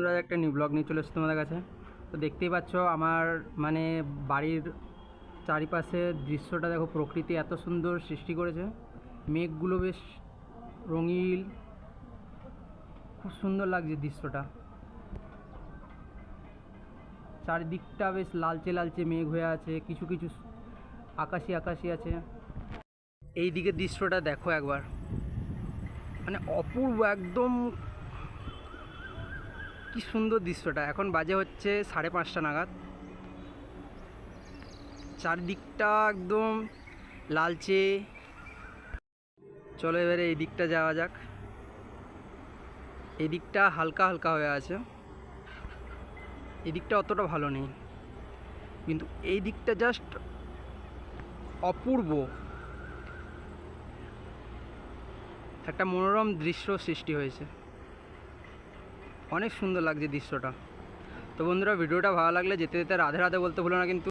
বন্ধুরা, একটা new blog নিয়ে চলে এসেছি তোমাদের কাছে। তো দেখতেই পাচ্ছ আমার মানে বাড়ির চারিপাশের দৃশ্যটা দেখো, প্রকৃতি এত সুন্দর সৃষ্টি করেছে। মেঘগুলো বেশ রঙিন, খুব সুন্দর লাগছে দৃশ্যটা। চারিদিকটা বেশ লালচে লালচে মেঘ হয়ে আছে, কিছু কিছু আকাশি আকাশি আছে। এই দিকের দৃশ্যটা দেখো একবার, মানে অপূর্ব একদম, কি সুন্দর দৃশ্যটা। এখন বাজে হচ্ছে 5:30 নাগাদ। চারদিকটা একদম লালচে। চলো এবারে এই দিকটা যাওয়া যাক। এই দিকটা হালকা হালকা হয়ে আছে, এই দিকটা অতটা ভালো নেই, কিন্তু এই দিকটা জাস্ট অপূর্ব একটা মনোরম দৃশ্য সৃষ্টি হয়েছে। অনেক সুন্দর লাগছে দৃশ্যটা। তো বন্ধুরা, ভিডিওটা ভালো লাগলে যেতে যেতে রাধে রাধে বলতে ভুলো না কিন্তু।